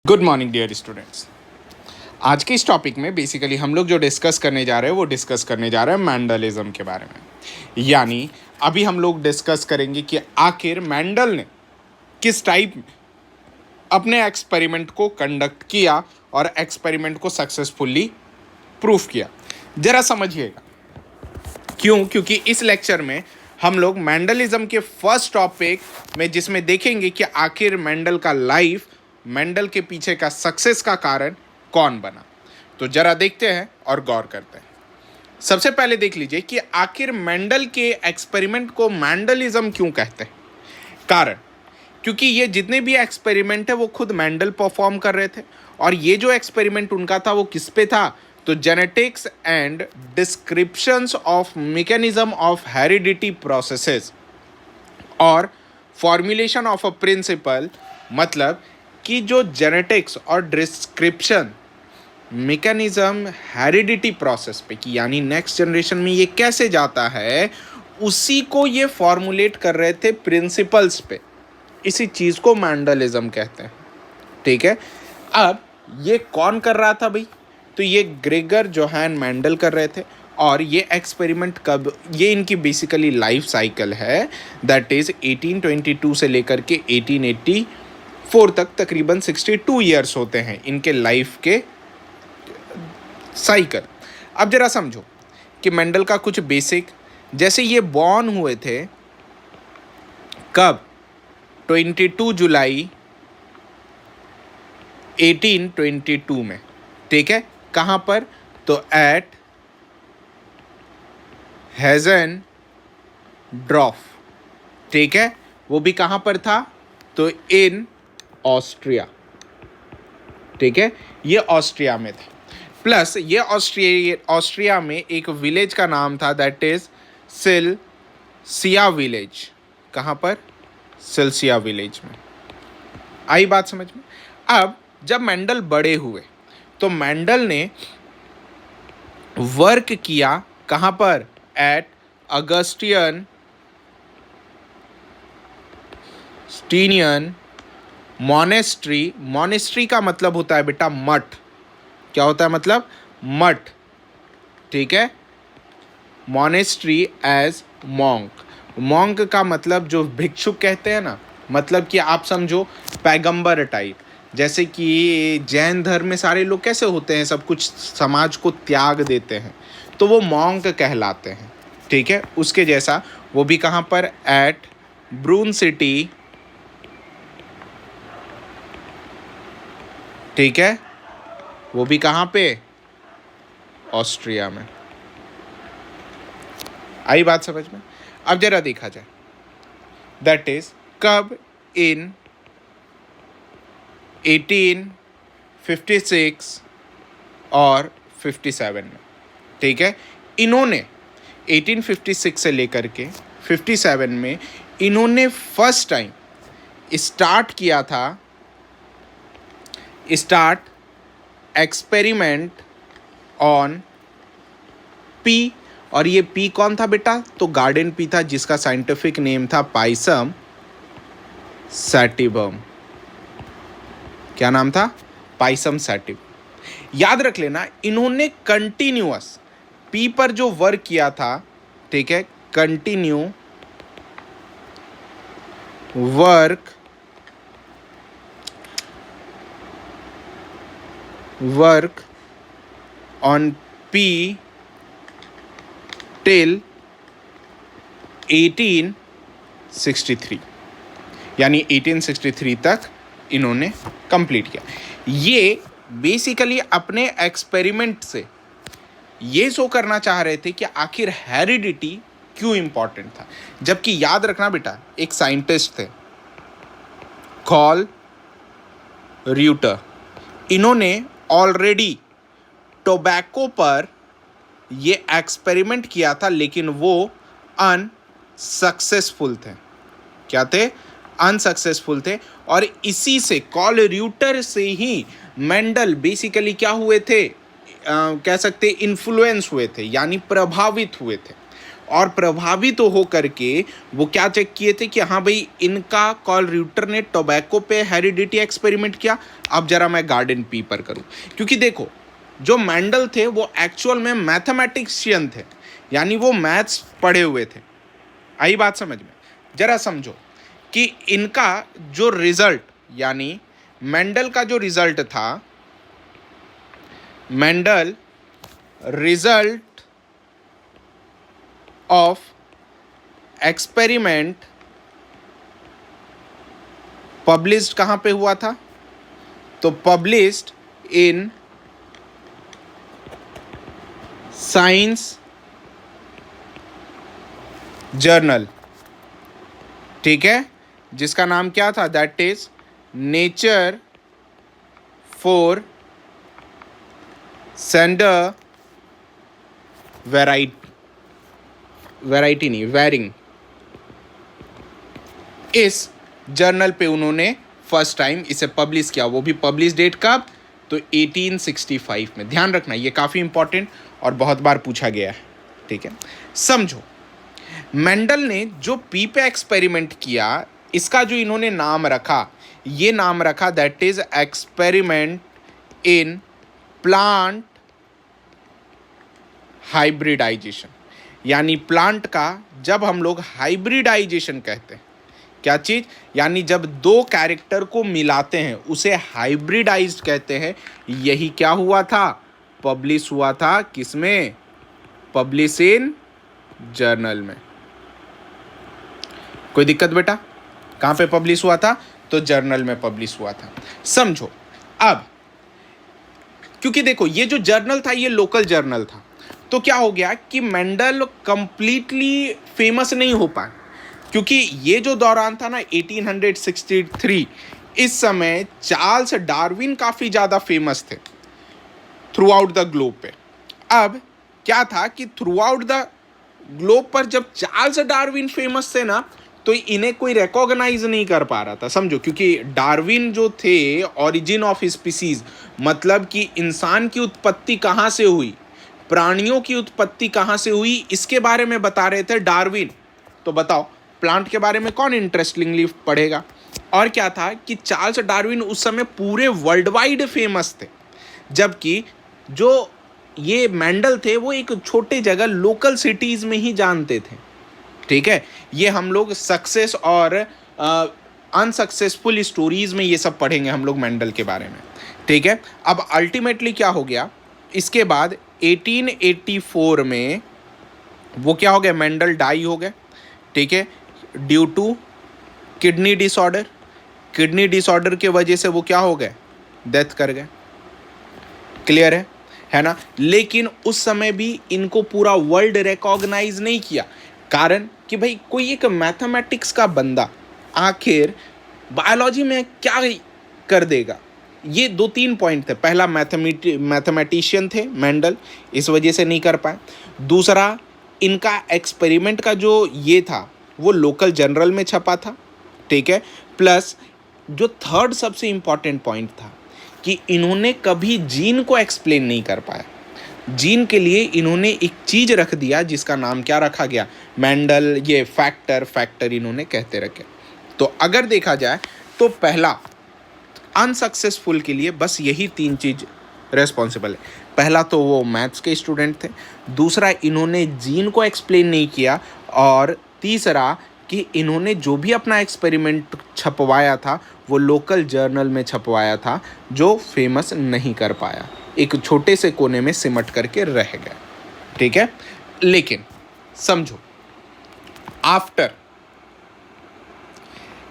Good morning dear students. आज के इस टॉपिक में बेसिकली हम लोग जो डिस्कस करने जा रहे हैं वो डिस्कस करने जा रहे हैं मैंडलिज्म के बारे में। यानी अभी हम लोग डिस्कस करेंगे कि आखिर मैंडल ने किस टाइप अपने एक्सपेरिमेंट को कंडक्ट किया और एक्सपेरिमेंट को सक्सेसफुली प्रूफ किया। ज़रा समझिएगा क्यों, क्योंकि इस लेक्चर में हम लोग मैंडलिज्म के फर्स्ट टॉपिक में जिसमें देखेंगे कि आखिर मैंडल का लाइफ, मैंडल के पीछे का सक्सेस का कारण कौन बना। तो जरा देखते हैं और गौर करते हैं। सबसे पहले देख लीजिए कि आखिर मैंडल के एक्सपेरिमेंट को मैंडलिज्म क्यों कहते हैं। कारण, क्योंकि ये जितने भी एक्सपेरिमेंट है वो खुद मैंडल परफॉर्म कर रहे थे और ये जो एक्सपेरिमेंट उनका था वो किस पे था, तो genetics and descriptions of mechanism of heredity processes और फॉर्मुलेशन ऑफ अ प्रिंसिपल। मतलब कि जो जेनेटिक्स और डिस्क्रिप्शन मैकेनिज्म हेरिडिटी प्रोसेस पे कि यानी नेक्स्ट जनरेशन में ये कैसे जाता है, उसी को ये फॉर्मुलेट कर रहे थे प्रिंसिपल्स पे। इसी चीज़ को मैंडलिज्म कहते हैं। ठीक है, अब ये कौन कर रहा था भाई, तो ये ग्रेगर जोहान मैंडल कर रहे थे। और ये एक्सपेरिमेंट कब, ये इनकी बेसिकली लाइफ साइकिल है, दैट इज़ 1822 से लेकर के 1884 तक तकरीबन 62 ईयर्स होते हैं इनके लाइफ के साइकिल। अब जरा समझो कि मैंडल का कुछ बेसिक, जैसे ये बॉर्न हुए थे कब, 22 जुलाई 1822 में। ठीक है, कहाँ पर, तो एट हेजन ड्रॉफ। ठीक है, वो भी कहाँ पर था, तो इन ऑस्ट्रिया। ठीक है, ये ऑस्ट्रिया में था। प्लस ये ऑस्ट्रिया में एक विलेज का नाम था, दैट इज सिलसिया विलेज। कहाँ पर, सिलसिया विलेज में। आई बात समझ में। अब जब मैंडल बड़े हुए तो मैंडल ने वर्क किया कहाँ पर, एट अगस्टियन स्टीनियन मॉनेस्ट्री। मॉनेस्ट्री का मतलब होता है बेटा मठ। क्या होता है मतलब, मठ। ठीक है, मॉनेस्ट्री एज मॉन्क। मॉन्क का मतलब जो भिक्षुक कहते हैं ना, मतलब कि आप समझो पैगंबर टाइप। जैसे कि जैन धर्म में सारे लोग कैसे होते हैं, सब कुछ समाज को त्याग देते हैं, तो वो मॉन्क कहलाते हैं। ठीक है, उसके जैसा वो भी कहाँ पर, एट ब्रून सिटी। ठीक है, वो भी कहाँ पे, ऑस्ट्रिया में। आई बात समझ में। अब जरा देखा जाए, दैट इज कब, इन 1856 और 57 में। ठीक है, इन्होंने 1856 से लेकर के 57 में इन्होंने फर्स्ट टाइम स्टार्ट किया था, एक्सपेरिमेंट ऑन पी। और ये पी कौन था बेटा, तो गार्डन पी था, जिसका साइंटिफिक नेम था पाइसम सैटिवम। क्या नाम था, पाइसम सैटिवम। याद रख लेना, इन्होंने कंटिन्यूअस पी पर जो वर्क किया था, ठीक है, continue work on P till 1863, यानी 1863 तक इन्होंने कंप्लीट किया। ये बेसिकली अपने एक्सपेरिमेंट से ये शो करना चाह रहे थे कि आखिर हेरिडिटी क्यों इंपॉर्टेंट था। जबकि याद रखना बेटा, एक साइंटिस्ट थे कॉल र्यूटर, इन्होंने ऑलरेडी टोबैको पर ये एक्सपेरिमेंट किया था, लेकिन वो अनसक्सेसफुल थे। क्या थे, अनसक्सेसफुल थे। और इसी से, कॉल र्यूटर से ही मैंडल बेसिकली क्या हुए थे, कह सकते इन्फ्लुएंस हुए थे, यानी प्रभावित हुए थे। और प्रभावित तो हो करके वो क्या चेक किए थे कि हाँ भाई इनका कार्ल र्यूटर ने टोबैको पे हेरिडिटी एक्सपेरिमेंट किया, अब जरा मैं गार्डन पी पर करूँ। क्योंकि देखो जो मैंडल थे वो एक्चुअल में मैथमेटिशियन थे, यानी वो मैथ्स पढ़े हुए थे। आई बात समझ में? जरा समझो कि इनका जो रिजल्ट, यानी मेंडल का जो रिजल्ट था, Mendel result of experiment published कहाँ पे हुआ था? तो पब्लिश्ड इन साइंस जर्नल, ठीक है, जिसका नाम क्या था? That is nature for sender variety नहीं, वेरिंग। इस जर्नल पे उन्होंने फर्स्ट टाइम इसे पब्लिश किया, वो भी पब्लिश डेट कब? तो 1865 में। ध्यान रखना ये काफ़ी इंपॉर्टेंट और बहुत बार पूछा गया है, ठीक है। समझो मेंडल ने जो पी पे एक्सपेरिमेंट किया, इसका जो इन्होंने नाम रखा, ये नाम रखा that is experiment in plant hybridization. यानी प्लांट का जब हम लोग हाइब्रिडाइजेशन कहते हैं, क्या चीज? यानी जब दो कैरेक्टर को मिलाते हैं उसे हाइब्रिडाइज्ड कहते हैं। यही क्या हुआ था? पब्लिश हुआ था किसमें? पब्लिश इन जर्नल में। कोई दिक्कत बेटा? कहाँ पे पब्लिश हुआ था? तो जर्नल में पब्लिश हुआ था। समझो अब, क्योंकि देखो ये जो जर्नल था ये लोकल जर्नल था, तो क्या हो गया कि मेंडल कंप्लीटली फेमस नहीं हो पाए, क्योंकि ये जो दौरान था ना 1863, इस समय चार्ल्स डार्विन काफ़ी ज़्यादा फेमस थे थ्रू आउट द ग्लोब पे। अब क्या था कि थ्रू आउट द ग्लोब पर जब चार्ल्स डार्विन फेमस थे ना, तो इन्हें कोई रिकॉग्नाइज नहीं कर पा रहा था। समझो, क्योंकि डार्विन जो थे ओरिजिन ऑफ स्पीसीज, मतलब कि इंसान की उत्पत्ति कहाँ से हुई, प्राणियों की उत्पत्ति कहाँ से हुई, इसके बारे में बता रहे थे डार्विन। तो बताओ प्लांट के बारे में कौन इंटरेस्टिंगली पढ़ेगा? और क्या था कि चार्ल्स डार्विन उस समय पूरे वर्ल्ड वाइड फेमस थे, जबकि जो ये मेंडल थे वो एक छोटे जगह लोकल सिटीज़ में ही जानते थे, ठीक है। ये हम लोग सक्सेस और अनसक्सेसफुल स्टोरीज में ये सब पढ़ेंगे हम लोग मेंडल के बारे में, ठीक है। अब अल्टीमेटली क्या हो गया, इसके बाद 1884 में वो क्या हो गया? मेंडल डाई हो गए, ठीक है, due to kidney disorder. Kidney disorder के वजह से वो क्या हो गए? डेथ कर गए। क्लियर है ना? लेकिन उस समय भी इनको पूरा वर्ल्ड रिकॉग्नाइज नहीं किया, कारण कि भाई कोई एक मैथमेटिक्स का बंदा आखिर बायोलॉजी में क्या कर देगा। ये 2-3 पॉइंट थे। पहला, मैथमेटिशियन थे मेंडल, इस वजह से नहीं कर पाए। दूसरा, इनका एक्सपेरिमेंट का जो ये था वो लोकल जर्नल में छपा था, ठीक है। प्लस जो थर्ड सबसे इम्पॉर्टेंट पॉइंट था कि इन्होंने कभी जीन को एक्सप्लेन नहीं कर पाया। जीन के लिए इन्होंने एक चीज़ रख दिया जिसका नाम क्या रखा गया? मेंडल, ये फैक्टर इन्होंने कहते रखे। तो अगर देखा जाए तो पहला, अनसक्सेसफुल के लिए बस यही 3 चीज़ रेस्पॉन्सिबल है। पहला तो वो मैथ्स के स्टूडेंट थे, दूसरा इन्होंने जीन को एक्सप्लेन नहीं किया, और तीसरा कि इन्होंने जो भी अपना एक्सपेरिमेंट छपवाया था वो लोकल जर्नल में छपवाया था, जो फेमस नहीं कर पाया, एक छोटे से कोने में सिमट करके रह गए, ठीक है। लेकिन समझो, आफ्टर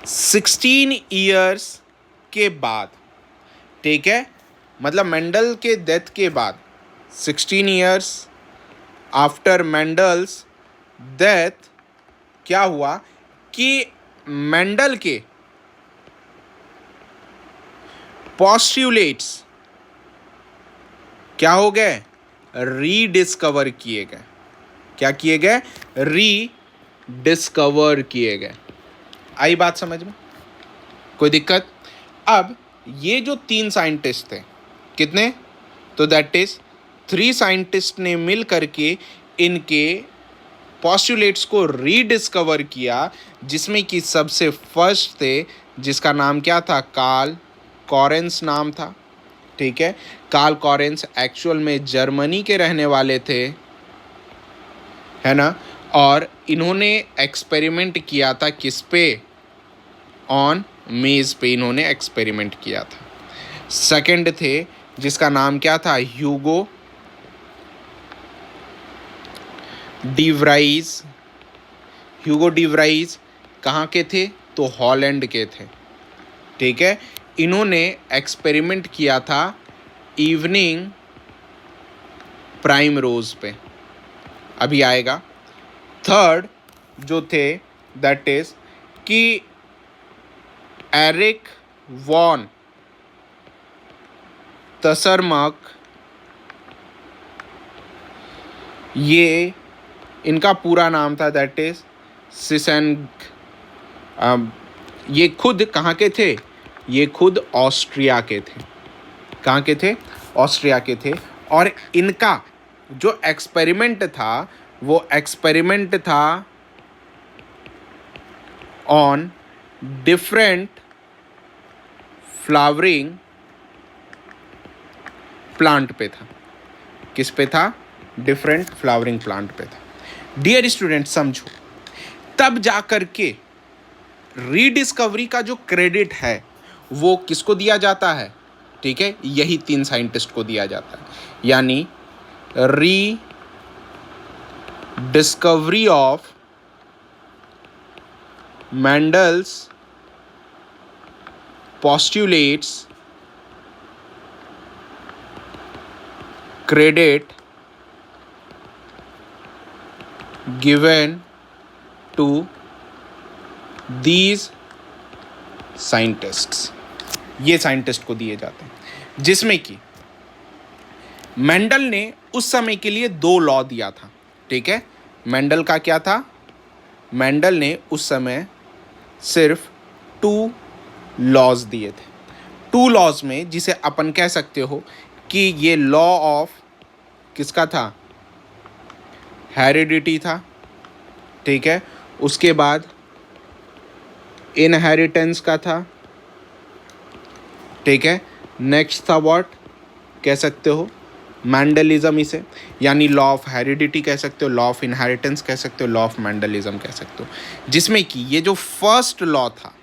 16 ईयर्स के बाद, ठीक है, मतलब मेंडल के डेथ के बाद 16 ईयर्स आफ्टर मेंडल्स डेथ क्या हुआ कि मेंडल के पोस्ट्यूलेट्स क्या हो गए? रीडिस्कवर किए गए। क्या किए गए? रीडिस्कवर किए गए। आई बात समझ में? कोई दिक्कत? अब ये जो 3 साइंटिस्ट थे, कितने? तो दैट इज 3 साइंटिस्ट ने मिल करके इनके पॉस्टुलेट्स को रीडिस्कवर किया, जिसमें कि सबसे फर्स्ट थे जिसका नाम क्या था, कार्ल कॉरेंस नाम था। ठीक है, कार्ल कॉरेंस एक्चुअल में जर्मनी के रहने वाले थे, है ना। और इन्होंने एक्सपेरिमेंट किया था किस पे, ऑन मेज पे इन्होंने एक्सपेरिमेंट किया था। सेकंड थे जिसका नाम क्या था, ह्यूगो डिवराइज। ह्यूगो डिवराइज कहाँ के थे, तो हॉलैंड के थे। ठीक है, इन्होंने एक्सपेरिमेंट किया था इवनिंग प्राइम रोज पे, अभी आएगा। थर्ड जो थे दैट इज कि एरिक वॉन तसरमक, ये इनका पूरा नाम था दैट इज सिसेंग। ये खुद कहाँ के थे, ये खुद ऑस्ट्रिया के थे। कहाँ के थे, ऑस्ट्रिया के थे। और इनका जो एक्सपेरिमेंट था वो एक्सपेरिमेंट था ऑन डिफरेंट फ्लावरिंग प्लांट पे था। किस पे था, डिफरेंट फ्लावरिंग प्लांट पे था। डियर स्टूडेंट समझो, तब जा कर के रीडिस्कवरी का जो क्रेडिट है वो किसको दिया जाता है, ठीक है, यही 3 साइंटिस्ट को दिया जाता है। यानी री discovery of Mendel's postulates credit given to these scientists, ये साइंटिस्ट को दिए जाते हैं। जिसमें कि मेंडल ने उस समय के लिए 2 लॉ दिया था। ठीक है, मेंडल का क्या था, मेंडल ने उस समय सिर्फ 2 लॉज दिए थे। 2 लॉज में जिसे अपन कह सकते हो कि ये लॉ ऑफ किसका था, हेरिडिटी था। ठीक है, उसके बाद इनहेरिटेंस का था। ठीक है, नेक्स्ट था व्हाट, कह सकते हो मैंडलिज्म इसे, यानी लॉ ऑफ हेरिडिटी कह सकते हो, लॉ ऑफ इनहेरिटेंस कह सकते हो, लॉ ऑफ मैंडलिज्म कह सकते हो। जिसमें कि ये जो फर्स्ट लॉ था,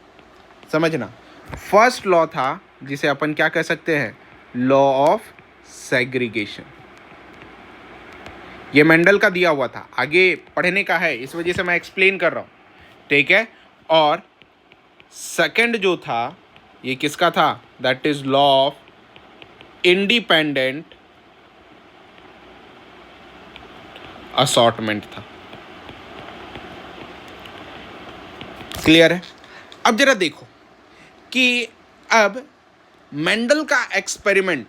समझना, फर्स्ट लॉ था जिसे अपन क्या कह सकते हैं, लॉ ऑफ सेग्रीगेशन। ये मेंडल का दिया हुआ था, आगे पढ़ने का है इस वजह से मैं एक्सप्लेन कर रहा हूं। ठीक है, और सेकंड जो था ये किसका था, that is law of independent assortment था। क्लियर है। अब जरा देखो कि अब मेंडल का एक्सपेरिमेंट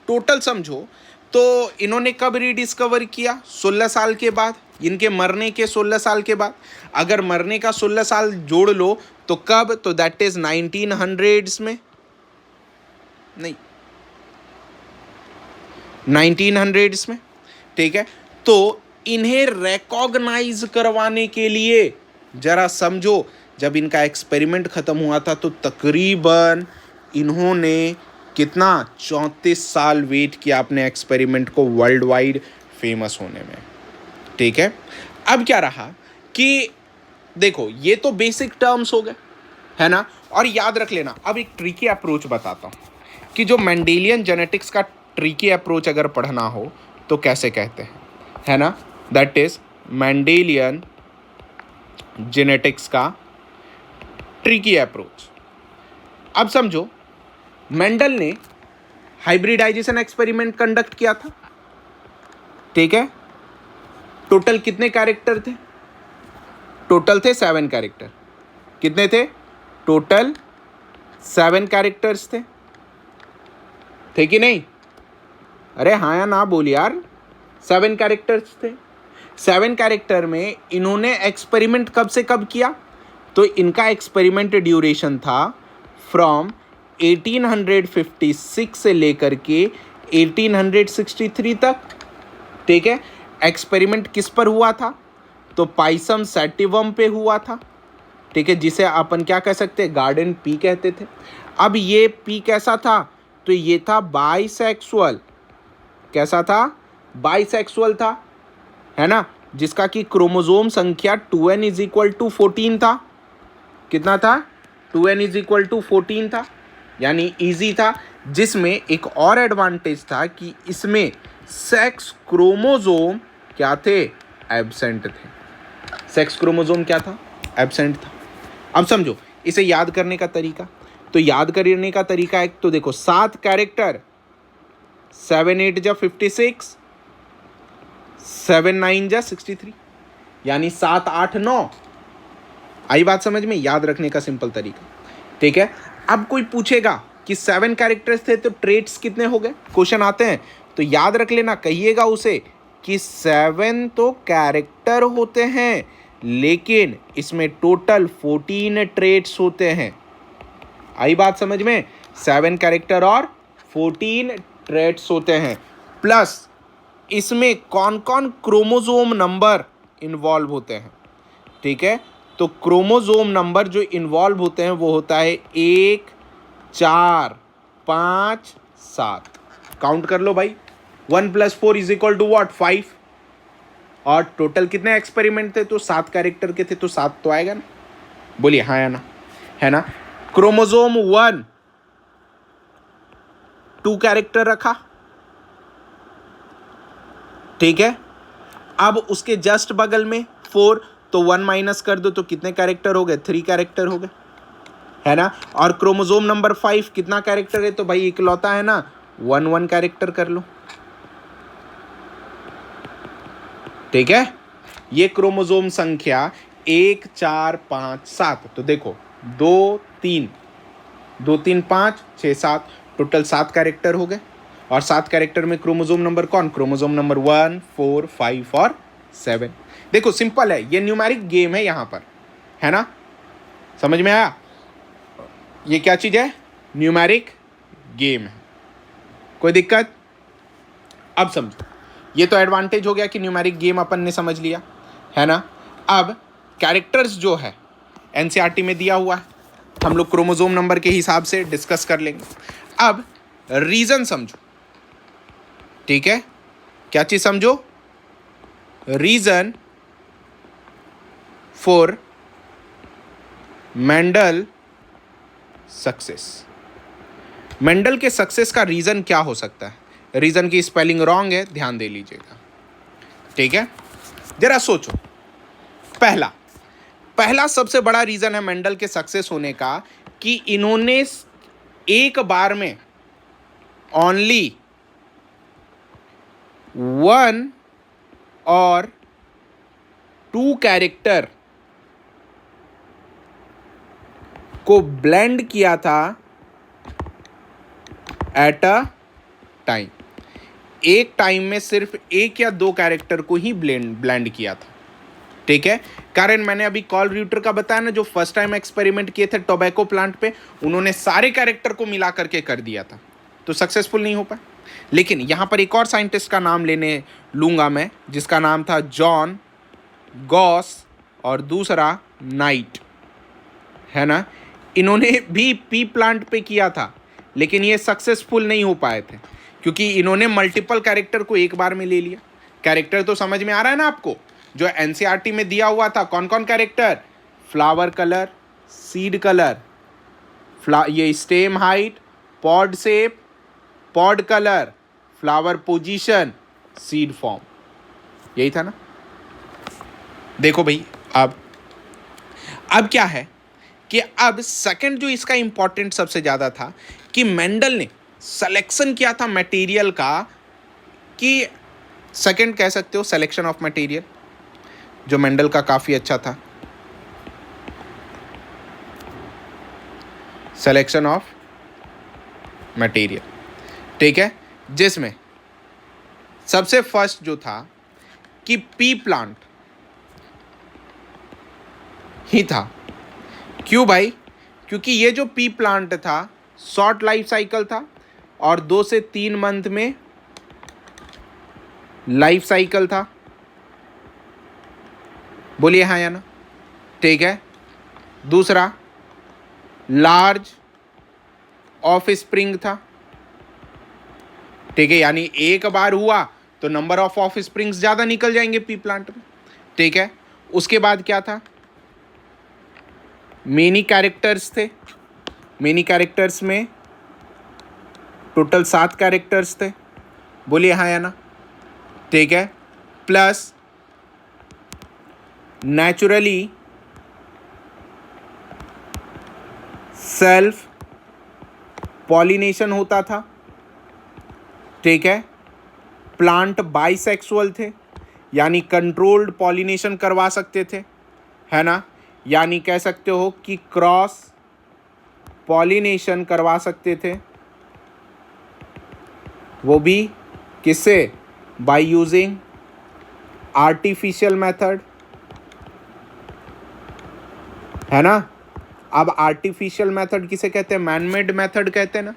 टोटल समझो तो इन्होंने कब रीडिस्कवर किया, 16 साल के बाद, इनके मरने के 16 साल के बाद। अगर मरने का 16 साल जोड़ लो तो कब, तो दैट इज 1900s में, नहीं 1900s में। ठीक है, तो इन्हें रिकॉग्नाइज करवाने के लिए जरा समझो, जब इनका एक्सपेरिमेंट खत्म हुआ था तो तकरीबन इन्होंने कितना 34 साल वेट किया अपने एक्सपेरिमेंट को वर्ल्ड वाइड फेमस होने में। ठीक है, अब क्या रहा कि देखो ये तो बेसिक टर्म्स हो गए, है ना। और याद रख लेना, अब एक ट्रिकी अप्रोच बताता हूँ कि जो मेंडेलियन जेनेटिक्स का ट्रिकी अप्रोच अगर पढ़ना हो तो कैसे कहते हैं, है ना, दैट इज मेंडेलियन जेनेटिक्स का ट्रिकी अप्रोच। अब समझो, मेंडल ने हाइब्रिडाइजेशन एक्सपेरिमेंट कंडक्ट किया था। ठीक है, टोटल कितने कैरेक्टर थे, टोटल थे 7 कैरेक्टर। कितने थे, टोटल 7 कैरेक्टर्स थे कि नहीं, अरे हाँ या ना बोल यार, 7 कैरेक्टर्स थे। 7 कैरेक्टर में इन्होंने एक्सपेरिमेंट कब से कब किया, तो इनका एक्सपेरिमेंट ड्यूरेशन था फ्रॉम 1856 से लेकर के 1863 तक। ठीक है, एक्सपेरिमेंट किस पर हुआ था, तो पाइसम सैटिवम पे हुआ था, ठीक है, जिसे अपन क्या कह सकते हैं, गार्डन पी कहते थे। अब ये पी कैसा था, तो ये था बाइसेक्सुअल। कैसा था, बाइसेक्सुअल था, है ना, जिसका कि क्रोमोसोम संख्या 2n इज इक्वल टू 14 था। कितना था, 2n इज इक्वल टू 14 था, यानी इजी था। जिसमें एक और एडवांटेज था कि इसमें सेक्स क्रोमोसोम क्या थे, एब्सेंट थे। सेक्स क्रोमोसोम क्या था, एब्सेंट था। अब समझो इसे याद करने का तरीका। तो याद करने का तरीका एक तो देखो, 7 कैरेक्टर, 7 8 जा 56, 7 9 जा 63, यानी 7 8 9। आई बात समझ में, याद रखने का सिंपल तरीका, ठीक है। अब कोई पूछेगा कि 7 कैरेक्टर्स थे तो ट्रेट्स कितने हो गए, क्वेश्चन आते हैं, तो याद रख लेना, कहिएगा उसे कि 7 तो कैरेक्टर होते हैं, लेकिन इसमें टोटल 14 ट्रेट्स होते हैं। आई बात समझ में, 7 कैरेक्टर और 14 ट्रेट्स होते हैं। प्लस इसमें कौन कौन क्रोमोसोम नंबर इन्वॉल्व होते हैं, ठीक है। तो क्रोमोसोम नंबर जो इन्वॉल्व होते हैं वो होता है 1 4 5 7। काउंट कर लो भाई, 1 + 4 इज इक्वल टू व्हाट, 5। और टोटल कितने एक्सपेरिमेंट थे, तो 7 कैरेक्टर के थे, तो 7 तो आएगा ना, बोलिए हाँ या ना, है ना। क्रोमोसोम 1 2 कैरेक्टर रखा, ठीक है। अब उसके जस्ट बगल में 4, तो 1 माइनस कर दो तो कितने कैरेक्टर हो गए, 3 कैरेक्टर हो गए, है ना। और क्रोमोसोम नंबर 5 कितना कैरेक्टर है, तो भाई इकलौता है ना, 1 1 कैरेक्टर कर लो, ठीक है। ये क्रोमोसोम संख्या 1 4 5 7, तो देखो 2 3 2 3 5 6 7, टोटल 7 कैरेक्टर हो गए। और 7 कैरेक्टर में क्रोमोसोम नंबर कौन, क्रोमोसोम नंबर 1 4 5 और 7। देखो सिंपल है, ये न्यूमेरिक गेम है यहाँ पर, है ना, समझ में आया। ये क्या चीज है, न्यूमेरिक गेम है, कोई दिक्कत। अब समझो, ये तो एडवांटेज हो गया कि न्यूमेरिक गेम अपन ने समझ लिया, है ना। अब कैरेक्टर्स जो है एनसीईआरटी में दिया हुआ है, हम लोग क्रोमोसोम नंबर के हिसाब से डिस्कस कर लेंगे। अब रीजन समझो, ठीक है, क्या चीज समझो, reason for Mendel success. Mendel के सक्सेस का रीजन क्या हो सकता है, रीजन की स्पेलिंग रॉन्ग है, ध्यान दे लीजिएगा, ठीक है। जरा सोचो, पहला सबसे बड़ा रीजन है मेंडल के सक्सेस होने का कि इन्होंने एक बार में ओनली 1 और 2 कैरेक्टर को ब्लेंड किया था एट अ टाइम। एक टाइम में सिर्फ 1 या 2 कैरेक्टर को ही ब्लेंड किया था, ठीक है। कारण मैंने अभी कॉल रियूटर का बताया ना, जो फर्स्ट टाइम एक्सपेरिमेंट किए थे टोबैको प्लांट पे, उन्होंने सारे कैरेक्टर को मिला करके कर दिया था, तो सक्सेसफुल नहीं हो पाया। लेकिन यहां पर एक और साइंटिस्ट का नाम लेने लूंगा मैं, जिसका नाम था जॉन गॉस और दूसरा नाइट, है ना। इन्होंने भी पी प्लांट पे किया था, लेकिन ये सक्सेसफुल नहीं हो पाए थे, क्योंकि इन्होंने मल्टीपल कैरेक्टर को एक बार में ले लिया। कैरेक्टर तो समझ में आ रहा है ना आपको, जो एनसीईआरटी में दिया हुआ था, कौन कौन character, flower colour, seed colour, ये stem height, pod shape, pod colour, flower position, seed form, यही था ना। देखो भाई, अब क्या है कि अब सेकंड जो इसका इंपॉर्टेंट सबसे ज़्यादा था कि मेंडल ने सिलेक्शन किया था मटेरियल का, कि सेकंड कह सकते हो सिलेक्शन ऑफ मटेरियल, जो मेंडल का काफ़ी अच्छा था, सिलेक्शन ऑफ मटेरियल, ठीक है। जिसमें सबसे फर्स्ट जो था कि पी प्लांट ही था। क्यों भाई, क्योंकि ये जो पी प्लांट था शॉर्ट लाइफ साइकिल था और 2 से 3 मंथ में लाइफ साइकिल था, बोलिए हाँ या ना। ठीक है। दूसरा लार्ज ऑफ स्प्रिंग था। ठीक है, यानी एक बार हुआ तो नंबर ऑफ स्प्रिंग्स ज्यादा निकल जाएंगे पी प्लांट में। ठीक है। उसके बाद क्या था, मेनी कैरेक्टर्स थे। मेनी कैरेक्टर्स में टोटल 7 कैरेक्टर्स थे। बोलिए हाँ या ना। ठीक है। प्लस नेचुरली सेल्फ पॉलिनेशन होता था। ठीक है। प्लांट बाइसेक्सुअल थे, यानी कंट्रोल्ड पॉलिनेशन करवा सकते थे, है ना। यानी कह सकते हो कि क्रॉस पॉलिनेशन करवा सकते थे, वो भी किससे, बाय यूजिंग आर्टिफिशियल मेथड, है ना। अब आर्टिफिशियल मेथड किसे कहते हैं, मैनमेड मेथड कहते हैं ना।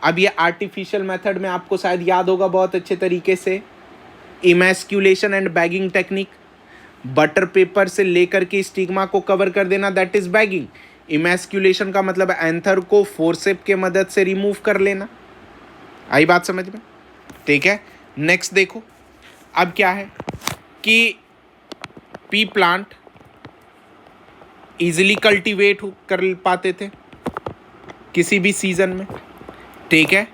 अब ये आर्टिफिशियल मेथड में आपको शायद याद होगा बहुत अच्छे तरीके से, emasculation and bagging technique. Butter paper से लेकर के स्टिग्मा को कवर कर देना, दैट इज बैगिंग। इमैस्क्यूलेशन का मतलब एंथर को फोर्सेप के मदद से रिमूव कर लेना। आई बात समझ में। ठीक है। नेक्स्ट देखो, अब क्या है कि पी प्लांट इजीली कल्टीवेट कर पाते थे किसी भी सीजन में। ठीक है।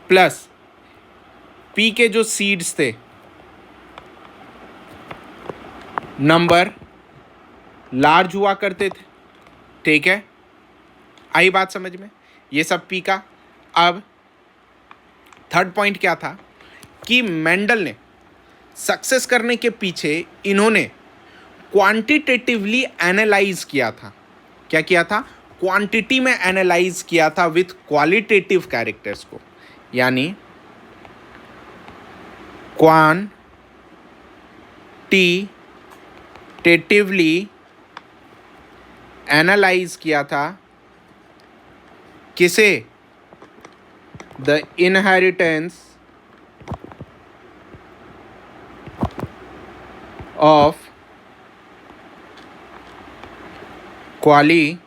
प्लस पी के जो सीड्स थे, नंबर लार्ज हुआ करते थे। ठीक है। आई बात समझ में, ये सब पी का। अब थर्ड पॉइंट क्या था कि मेंडल ने सक्सेस करने के पीछे इन्होंने क्वांटिटेटिवली एनालाइज किया था। क्या किया था, क्वांटिटी में एनालाइज किया था विथ क्वालिटेटिव कैरेक्टर्स को, यानी क्वांटिटेटिवली एनालाइज किया था किसे, the inheritance of qualitative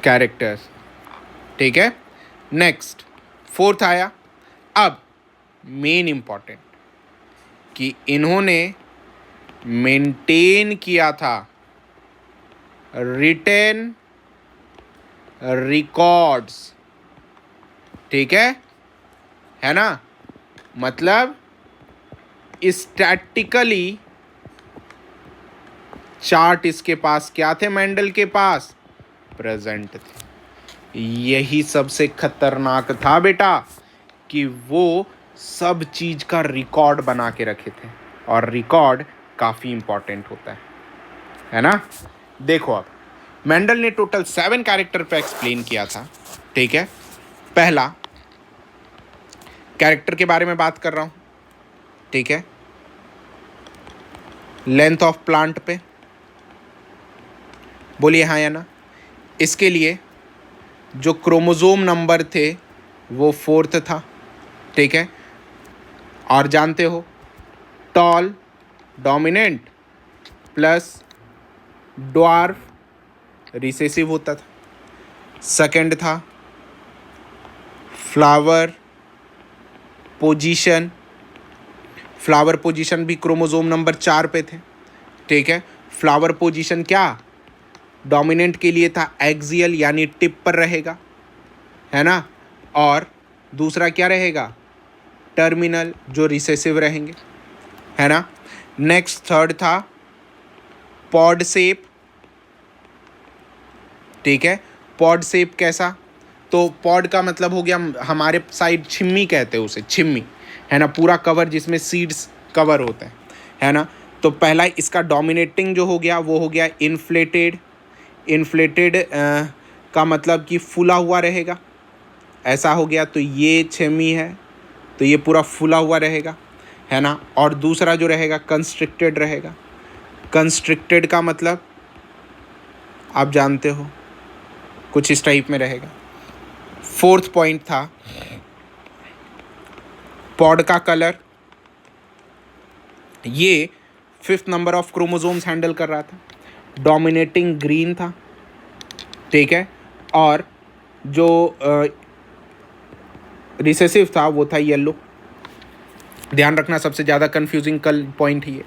characters. ठीक है। नेक्स्ट फोर्थ आया, अब मेन इंपॉर्टेंट, कि इन्होंने मेंटेन किया था रिटेन रिकॉर्ड्स। ठीक है ना। मतलब स्टैटिकली चार्ट इसके पास क्या थे, मेंडल के पास प्रेजेंट थे। यही सबसे खतरनाक था बेटा, कि वो सब चीज का रिकॉर्ड बना के रखे थे, और रिकॉर्ड काफी इंपॉर्टेंट होता है ना। देखो, अब मेंडल ने टोटल 7 कैरेक्टर पे एक्सप्लेन किया था। ठीक है। पहला कैरेक्टर के बारे में बात कर रहा हूं। ठीक है। लेंथ ऑफ प्लांट पे, बोलिए हाँ या ना। इसके लिए जो क्रोमोसोम नंबर थे वो 4th था। ठीक है। और जानते हो, tall dominant plus dwarf recessive होता था। सेकंड था फ्लावर पोजीशन। फ्लावर पोजीशन भी क्रोमोसोम नंबर 4 पे थे। ठीक है। फ्लावर पोजीशन क्या, डोमिनेंट के लिए था एक्सियल, यानी टिप पर रहेगा, है ना। और दूसरा क्या रहेगा, टर्मिनल, जो रिसेसिव रहेंगे, है ना। नेक्स्ट थर्ड था पॉड शेप। ठीक है। पॉड शेप कैसा, तो पॉड का मतलब हो गया, हमारे साइड छिम्मी कहते हैं उसे, छिम्मी, है ना, पूरा कवर जिसमें सीड्स कवर होते हैं, है ना। तो पहला इसका डोमिनेटिंग जो हो गया वो हो गया इन्फ्लेटेड। इन्फ्लेटेड का मतलब कि फूला हुआ रहेगा, ऐसा हो गया। तो ये छिम्मी है, तो ये पूरा फूला हुआ रहेगा, है ना। और दूसरा जो रहेगा कंस्ट्रिक्टेड रहेगा। कंस्ट्रिक्टेड का मतलब आप जानते हो, कुछ इस टाइप में रहेगा। फोर्थ पॉइंट था पॉड का कलर। ये 5th number of chromosomes handle कर रहा था। डोमिनेटिंग ग्रीन था, ठीक है, और जो रिसेसिव था वो था येलो। ध्यान रखना, सबसे ज़्यादा कंफ्यूजिंग कल पॉइंट ही है।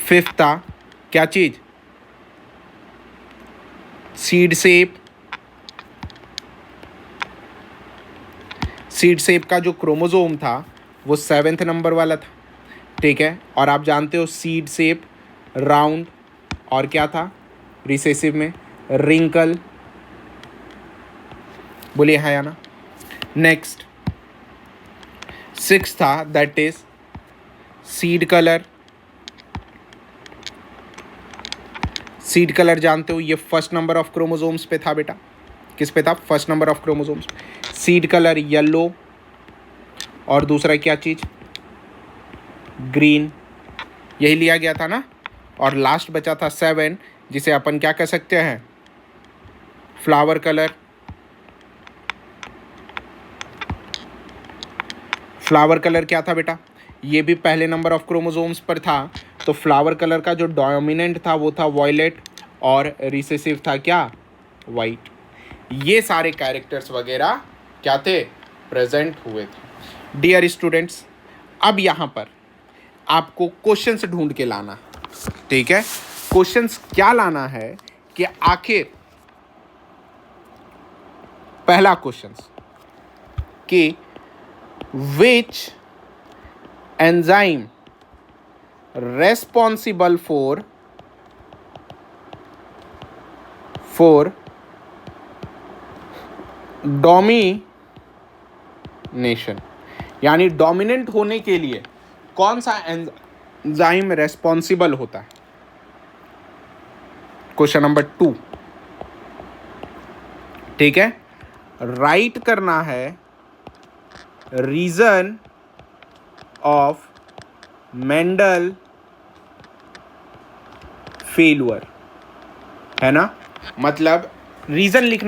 5th था क्या चीज़? Seed shape. सीड शेप का जो क्रोमोसोम था वो 7th नंबर वाला था, ठीक है। और आप जानते हो सीड शेप राउंड, और क्या था रिसेसिव में? रिंकल। बोलिए हाँ या ना। नेक्स्ट 6 था, that is seed colour. Seed colour जानते हो, ये 1st नंबर ऑफ क्रोमोसोम्स पे था बेटा। किस पे था? 1st number of chromosomes. Seed colour yellow, और दूसरा क्या चीज? ग्रीन। यही लिया गया था ना। और लास्ट बचा था 7, जिसे अपन क्या कह सकते हैं? Flower colour. फ्लावर कलर क्या था बेटा? ये भी पहले नंबर ऑफ क्रोमोसोम्स पर था। तो फ्लावर कलर का जो डोमिनेंट था वो था वॉयलेट, और रिसेसिव था क्या? वाइट। ये सारे कैरेक्टर्स वगैरह क्या थे? प्रेजेंट हुए थे। डियर स्टूडेंट्स, अब यहाँ पर आपको क्वेश्चंस ढूंढ के लाना, ठीक है। क्वेश्चंस क्या लाना है कि आखिर पहला क्वेश्चन कि which enzyme responsible for domination, यानी डोमिनेंट होने के लिए कौन सा एंजाइम रेस्पॉन्सिबल होता है? क्वेश्चन नंबर 2, ठीक है। राइट करना है रीजन ऑफ मेंडल फेल्यूर, है ना। मतलब रीजन लिखना